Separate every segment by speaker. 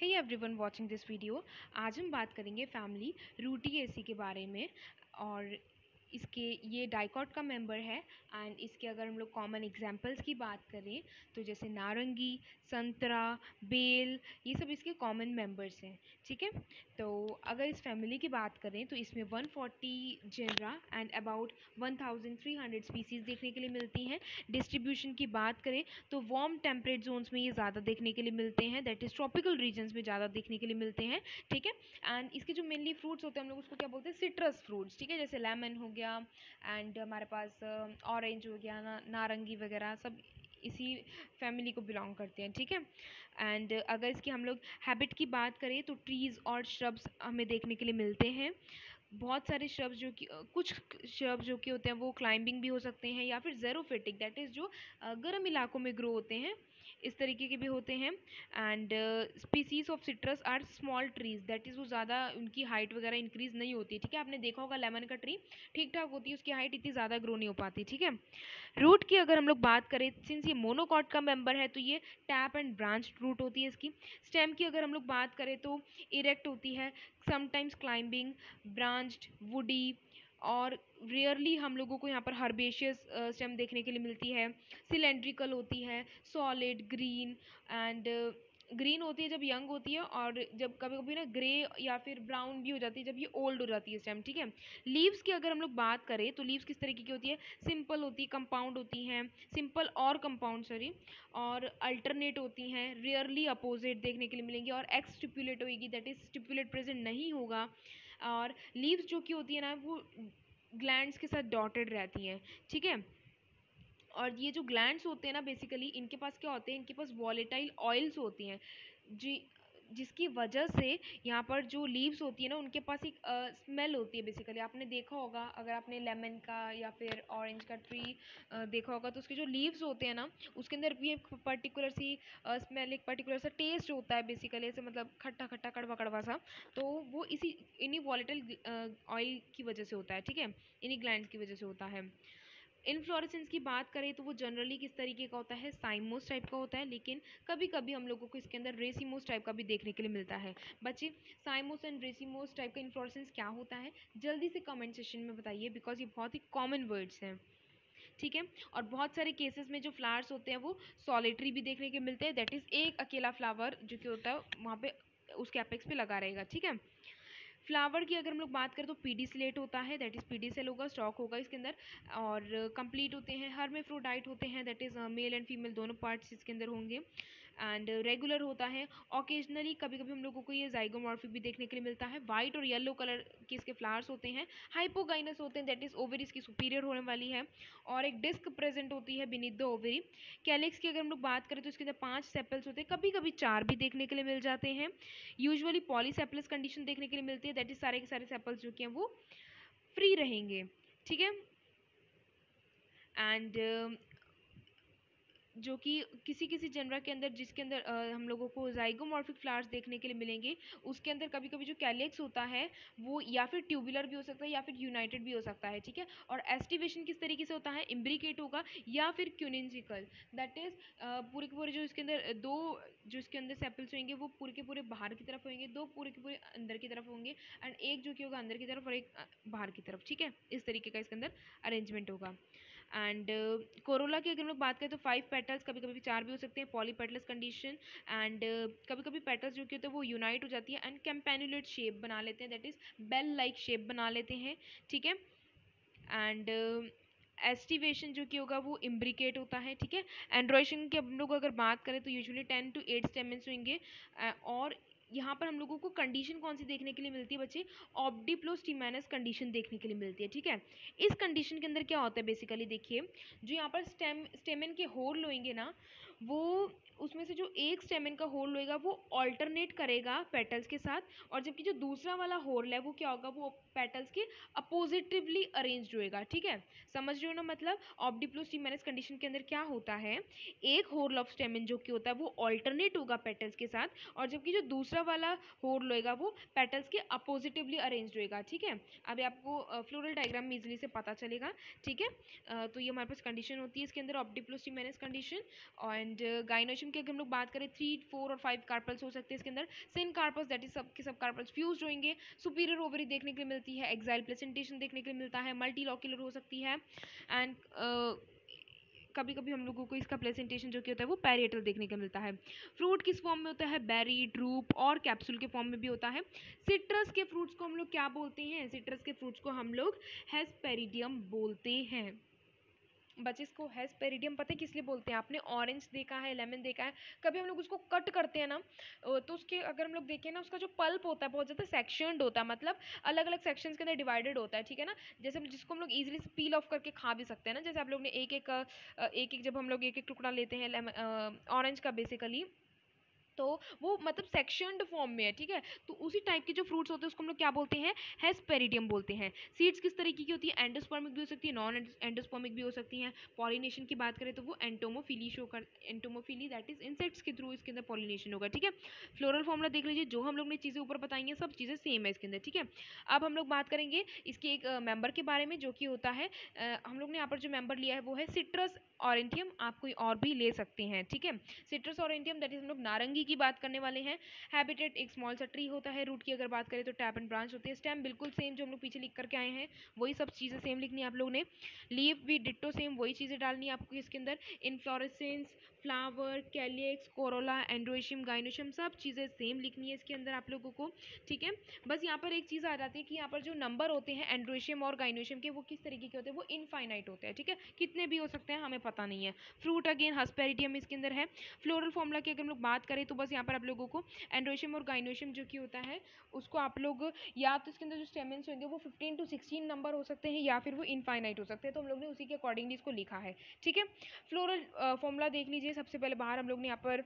Speaker 1: Hey everyone watching this video. आज हम बात करेंगे फैमिली रूटिएसी के बारे में। और इसके ये डाइकॉट का मेंबर है। एंड इसके अगर हम लोग कॉमन एग्जांपल्स की बात करें तो जैसे नारंगी, संतरा, बेल, ये सब इसके कॉमन मेंबर्स हैं। ठीक है, तो अगर इस फैमिली की बात करें तो इसमें 140 जेनरा एंड अबाउट 1300 स्पीसीज़ देखने के लिए मिलती हैं। डिस्ट्रीब्यूशन की बात करें तो वार्म टेम्परेट जोन्स में ये ज़्यादा देखने के लिए मिलते हैं, दैट इज़ ट्रॉपिकल रीजन्स में ज़्यादा देखने के लिए मिलते हैं। ठीक है, एंड इसके जो मेनली फ्रूट्स होते हैं हम लोग उसको क्या बोलते हैं, सिट्रस फ्रूट्स। ठीक है, जैसे लेमन हो गया एंड हमारे पास ऑरेंज हो गया, नारंगी वगैरह सब इसी फैमिली को बिलोंग करते हैं। ठीक है, एंड अगर इसकी हम लोग हैबिट की बात करें तो ट्रीज़ और श्रब्स हमें देखने के लिए मिलते हैं। बहुत सारे श्रब्स जो कि कुछ श्रब्स जो कि होते हैं वो क्लाइंबिंग भी हो सकते हैं या फिर ज़ेरोफिटिक, दैट इज़ जो गर्म इलाकों में ग्रो होते हैं, इस तरीके के भी होते हैं। And species of citrus are small trees, that is वो ज़्यादा उनकी हाइट वगैरह इंक्रीज नहीं होती। ठीक है, आपने देखा होगा लेमन का ट्री ठीक ठाक होती है, उसकी हाइट इतनी ज़्यादा ग्रो नहीं हो पाती। ठीक है, रूट की अगर हम लोग बात करें, सिंस ये मोनोकॉट का मेंबर है तो ये टैप एंड ब्रांच रूट होती है इसकी। स्टेम की अगर हम लोग बात करें तो इरेक्ट होती है, समटाइम्स क्लाइंबिंग, ब्रांच्ड, वुडी, और रेयरली हम लोगों को यहाँ पर हर्बेशियस स्टेम देखने के लिए मिलती है। सिलेंड्रिकल होती है, सॉलिड, ग्रीन, एंड ग्रीन होती है जब यंग होती है, और जब कभी कभी ना ग्रे या फिर ब्राउन भी हो जाती है जब ये ओल्ड हो जाती है स्टेम। ठीक है, लीव्स की अगर हम लोग बात करें तो लीव्स किस तरीके की होती है, सिंपल होती है, कंपाउंड होती हैं, सिंपल और कंपाउंड सॉरी, और अल्टरनेट होती हैं, रेयरली अपोजिट देखने के लिए मिलेंगी, और एक्स स्टिपुलेट होगी, दैट इज स्टिपुलेट प्रेजेंट नहीं होगा। और लीव्स जो कि होती है ना वो ग्लैंड्स के साथ डॉटेड रहती हैं। ठीक है, और ये जो ग्लैंड्स होते हैं ना बेसिकली इनके पास क्या होते हैं, इनके पास वॉलेटाइल ऑयल्स होती हैं जी, जिसकी वजह से यहाँ पर जो लीव्स होती है ना उनके पास एक स्मेल होती है। बेसिकली आपने देखा होगा, अगर आपने लेमन का या फिर ऑरेंज का ट्री देखा होगा तो उसके जो लीव्स होते हैं ना उसके अंदर भी एक पर्टिकुलर सी स्मेल, एक पर्टिकुलर सा टेस्ट होता है बेसिकली, ऐसे मतलब खट्टा खट्टा कड़वा कड़वा सा। तो वो इसी इन्हीं वॉलेटाइल ऑयल की वजह से होता है। ठीक है, इन्हीं ग्लैंड्स की वजह से होता है। इनफ्लोरेसेंस की बात करें तो वो जनरली किस तरीके का होता है, साइमोस टाइप का होता है, लेकिन कभी कभी हम लोगों को इसके अंदर रेसिमोस टाइप का भी देखने के लिए मिलता है। बच्चे, साइमोस एंड रेसिमोस टाइप का इन्फ्लोरेसेंस क्या होता है जल्दी से कमेंट सेशन में बताइए, बिकॉज ये बहुत ही कॉमन वर्ड्स हैं। ठीक है, और बहुत सारे केसेस में जो फ्लावर्स होते हैं वो सॉलिटरी भी देखने के मिलते हैं, दैट इज एक अकेला फ्लावर जो कि होता है वहाँ पे उसके एपेक्स पे लगा रहेगा। ठीक है, फ्लावर की अगर हम लोग बात करें तो पीडी स्लेट होता है, दैट इज पीडी सेल होगा, स्टॉक होगा इसके अंदर, और कंप्लीट होते हैं, हर्मेफ्रोडाइट होते हैं, that is male and female दोनों पार्ट्स इसके अंदर होंगे, एंड रेगुलर होता है। ओकेजनली कभी कभी हम लोगों को ये जाइगोमॉर्फिक भी देखने के लिए मिलता है। वाइट और येलो कलर के इसके फ्लावर्स होते हैं, हाइपोगाइनस होते हैं, दैट इज ओवरीज की सुपीरियर होने वाली है, और एक डिस्क प्रेजेंट होती है बीनीथ द ओवरी। कैलिक्स की अगर हम लोग बात करें तो इसके अंदर 5 सेपल्स होते हैं, कभी कभी 4 भी देखने के लिए मिल जाते हैं। यूजुअली पॉलीसेपलस कंडीशन देखने के लिए मिलती है, दैट इज सारे के सारे सेपल्स जो कि हैं वो फ्री रहेंगे। ठीक है, एंड जो कि किसी किसी जनरा के अंदर जिसके अंदर हम लोगों को जाइगोमॉर्फिक फ्लावर्स देखने के लिए मिलेंगे, उसके अंदर कभी कभी जो कैलिक्स होता है वो या फिर ट्यूबुलर भी हो सकता है या फिर यूनाइटेड भी हो सकता है। ठीक है, और एस्टिवेशन किस तरीके से होता है, इम्ब्रिकेट होगा या फिर क्यूनिंजिकल, दैट इज पूरे के पूरे जो इसके अंदर दो जो इसके अंदर सेपल्स होंगे वो पूरे के पूरे बाहर की तरफ होंगे, दो पूरे के पूरे अंदर की तरफ होंगे, एंड एक जो कि होगा अंदर की तरफ और एक बाहर की तरफ। ठीक है, इस तरीके का इसके अंदर अरेंजमेंट होगा। एंड कोरोला की अगर हम लोग बात करें तो 5 पेटल्स, कभी कभी 4 भी हो सकते हैं, पॉलीपेटलस कंडीशन, एंड कभी कभी पेटल्स जो कि होते हैं वो यूनाइट हो जाती है एंड कैम्पेनुलेट शेप बना लेते हैं, that is bell like shape बना लेते हैं। ठीक है, एंड एस्टिवेशन जो कि होगा वो इम्ब्रिकेट होता है। ठीक है, एंड्रॉयशन की हम लोग अगर बात करें तो यूजुअली 10 to 8 स्टेमेंस होंगे, और यहाँ पर हम लोगों को कंडीशन कौन सी देखने के लिए मिलती है बच्चे, ऑब्डिप्लोस्टिमेनस कंडीशन देखने के लिए मिलती है। ठीक है, इस कंडीशन के अंदर क्या होता है बेसिकली देखिए, जो यहाँ पर स्टेमेन के होल होंगे ना वो उसमें से जो एक स्टेमेन का होल होएगा वो ऑल्टरनेट करेगा पेटल्स के साथ, और जबकि जो दूसरा वाला होल है वो क्या होगा, वो पेटल्स के अपोजिटिवली अरेंज्ड होएगा। ठीक है, समझ रहे हो ना, मतलब ऑब्डिप्लोस्टिमेनस कंडीशन के अंदर क्या होता है, एक होल ऑफ स्टेमेन जो कि होता है वो ऑल्टरनेट होगा पेटल्स के साथ, और जबकि जो दूसरा वाला होल होएगा वो पेटल्स के अपोजिटिवली अरेंज्ड होएगा। ठीक है, अभी आपको फ्लोरल डायग्राम में इजीली से पता चलेगा। ठीक है, तो ये हमारे पास कंडीशन होती है इसके अंदर ऑब्डिप्लोस्टिमेनस कंडीशन, एंड गाइनोशियम की अगर हम लोग बात करें 3, 4 और 5 कार्पल्स हो सकते हैं इसके अंदर। सिन कार्पल्स दैट इज सब के सब कार्पल्स फ्यूज होंगे। सुपीरियर ओवरी देखने के लिए मिलती है, एक्साइल प्लेसेंटेशन देखने के लिए मिलता है, मल्टी लॉक्यूलर हो सकती है एंड कभी कभी हम लोगों को इसका प्रेजेंटेशन जो कि होता है वो पैरिएटल देखने को मिलता है। फ्रूट किस फॉर्म में होता है? बेरी, ड्रूप और कैप्सूल के फॉर्म में भी होता है। सिट्रस के फ्रूट्स को हम लोग क्या बोलते हैं? सिट्रस के फ्रूट्स को हम लोग हेस्पेरिडियम बोलते हैं। बच्चे इसको हेस्पेरिडियम पता है किस लिए बोलते हैं? आपने ऑरेंज देखा है, लेमन देखा है, कभी हम लोग उसको कट करते हैं ना, तो उसके अगर हम लोग देखें ना, उसका जो पल्प होता है बहुत ज़्यादा सेक्शनड होता है, मतलब अलग अलग सेक्शंस के अंदर डिवाइडेड होता है, ठीक है ना। जैसे जिसको हम लोग इजीली पील ऑफ करके खा भी सकते हैं ना, जैसे आप लोग ने एक एक जब हम लोग एक एक टुकड़ा लेते हैं ऑरेंज का बेसिकली, तो वो मतलब सेक्शनड फॉर्म में है, ठीक है। तो उसी टाइप के जो फ्रूट्स होते हैं उसको हम लोग क्या बोलते हैं? हेस्पेरिडियम बोलते हैं। सीड्स किस तरीके की होती है? एंडोस्पर्मिक भी हो सकती है, नॉन एंडोस्पर्मिक भी हो सकती हैं। पॉलिनेशन की बात करें तो वो एंटोमोफिली दैट इज इंसेक्ट्स के थ्रू इसके अंदर पॉलिनेशन होगा, ठीक है। फ्लोरल फॉर्मूला देख लीजिए, जो हम लोग ने चीज़ें ऊपर बताई हैं सब चीज़ें सेम है इसके अंदर, ठीक है। अब हम लोग बात करेंगे इसके एक मेंबर के बारे में जो कि होता है, हम लोग ने यहाँ पर जो मेंबर लिया है वो है सिट्रस ऑरेंटियम, आप कोई और भी ले सकते हैं, ठीक है। सिट्रस ऑरेंटियम दैट इज हम लोग नारंगी की बात करने वाले हैं। हैबिटेट एक स्मॉल सा ट्री होता है। रूट की अगर बात करें तो टैप एंड ब्रांच होती है। स्टेम बिल्कुल सेम जो हम लोग पीछे लिख करके आए हैं वही सब चीज़ें सेम लिखनी है आप लोग ने। लीफ भी डिट्टो सेम वही चीज़ें डालनी है आपको इसके अंदर। Inflorescence, flower, calyx, Corolla, androecium, gynoecium सब चीज़ें सेम लिखनी है इसके अंदर आप लोगों को, ठीक है। बस यहाँ पर एक चीज़ आ जाती है कि यहाँ पर जो नंबर होते हैं एंड्रोशियम और गाइनोशियम के वो किस तरीके के होते हैं? वो इनफाइनाइट होते हैं, ठीक है। कितने भी हो सकते हैं हमें पता नहीं है। फ्रूट अगेन हेस्पेरिडियम इसके अंदर है। फ्लोरल फॉर्मूला की अगर हम लोग बात करें तो बस यहाँ पर आप लोगों को एंड्रोशियम और गाइनोशियम जो कि होता है उसको आप लोग या तो इसके अंदर जो स्टेमेंस होंगे वो 15 to 16 नंबर हो सकते हैं या फिर वो इनफाइनाइट हो सकते हैं, तो हम लोग ने उसी के अकॉर्डिंगली इसको लिखा है, ठीक है। फ्लोरल फॉर्मूला देख लीजिए, सबसे पहले बाहर हम लोग ने यहाँ पर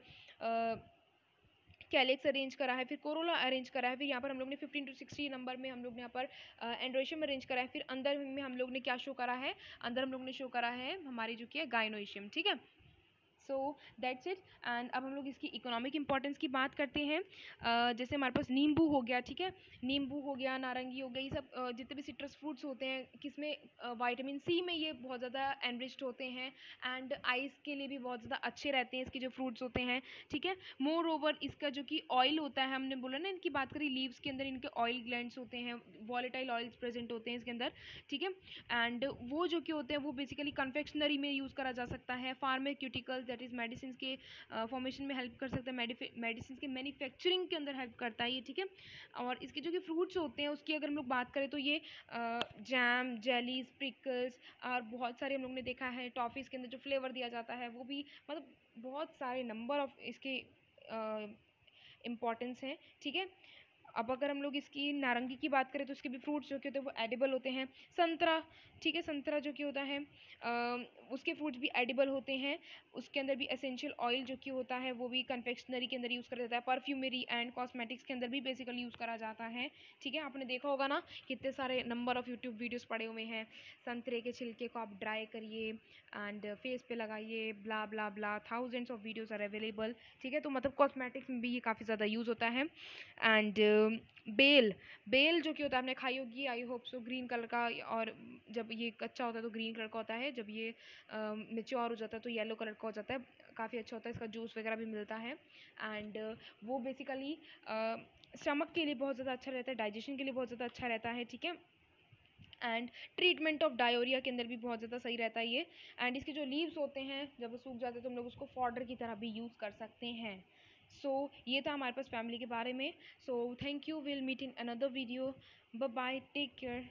Speaker 1: कैलिक्स अरेंज करा है, फिर कोरोला अरेंज करा है, फिर यहाँ पर हम लोग ने 15 to 16 नंबर में हम लोग ने यहाँ पर एंड्रोशियम अरेंज करा है, फिर अंदर में हम लोग ने क्या शो करा है? अंदर हम लोग ने शो करा है हमारी जो कि है गाइनोशियम, ठीक है। So that's it. एंड अब हम लोग इसकी इकोनॉमिक इंपॉर्टेंस की बात करते हैं। जैसे हमारे पास नींबू हो गया, ठीक है, नींबू हो गया, नारंगी हो गई, ये सब जितने भी सिट्रस फ्रूट्स होते हैं किसमें विटामिन सी में ये बहुत ज़्यादा एनरिच्ड होते हैं एंड आइस के लिए भी बहुत ज़्यादा अच्छे रहते हैं इसके जो फ्रूट्स होते हैं, ठीक है। मोर ओवर इसका जो कि ऑयल होता है, हमने बोला ना इनकी बात करी, लीव्स के अंदर इनके ऑयल ग्लैंड्स होते हैं, वॉलेटाइल ऑयल्स प्रेजेंट होते हैं इसके अंदर, ठीक है। एंड वो जो कि होते हैं वो बेसिकली कन्फेक्शनरी में यूज़ करा जा सकता है। फार्मास्यूटिकल्स दैट इज मेडिसिन के फॉर्मेशन में हेल्प कर सकता है, मेडिसिन के मैन्युफैक्चरिंग के अंदर हेल्प करता है ये, ठीक है। और इसके जो कि फ्रूट्स होते हैं उसकी अगर हम लोग बात करें तो ये जैम, जेलीज, प्रिकल्स और बहुत सारे हम लोग ने देखा है टॉफ़ीज़ के अंदर जो फ्लेवर दिया जाता है वो भी, मतलब बहुत सारे नंबर ऑफ इसके इम्पॉर्टेंस हैं, ठीक है। अब अगर हम लोग इसकी नारंगी की बात करें तो उसके भी फ्रूट्स जो कि होते हैं वो एडिबल होते हैं। संतरा, ठीक है, संतरा जो कि होता है उसके फ्रूट्स भी एडिबल होते हैं। उसके अंदर भी एसेंशियल ऑयल जो कि होता है वो भी कन्फेक्शनरी के अंदर यूज़ करा जाता है, परफ्यूमरी एंड कॉस्मेटिक्स के अंदर भी बेसिकली यूज़ करा जाता है, ठीक है। आपने देखा होगा ना कितने सारे नंबर ऑफ़ यूट्यूब वीडियोज़ पड़े हुए हैं, संतरे के छिलके को आप ड्राई करिए एंड फेस पे लगाइए, blah blah blah, thousands of videos are available, ठीक है। तो मतलब कॉस्मेटिक्स में भी ये काफ़ी ज़्यादा यूज़ होता है। एंड बेल, बेल जो कि होता है आपने खाई होगी I hope so, green colour का, और जब ये कच्चा होता है तो ग्रीन कलर का होता है, जब ये मेच्योर हो जाता है तो येलो कलर का हो जाता है, काफ़ी अच्छा होता है, इसका जूस वगैरह भी मिलता है। एंड वो बेसिकली स्टमक के लिए बहुत ज़्यादा अच्छा रहता है, डाइजेशन के लिए बहुत ज़्यादा अच्छा रहता है, ठीक है। एंड ट्रीटमेंट ऑफ डायोरिया के अंदर भी बहुत ज़्यादा सही रहता है ये। एंड इसके जो लीव्स होते हैं जब वो सूख जाते हैं तो हम लोग उसको फॉडर की तरह भी यूज़ कर सकते हैं। सो ये था हमारे पास फैमिली के बारे में। So thank you, will meet in another video, bye bye, take care.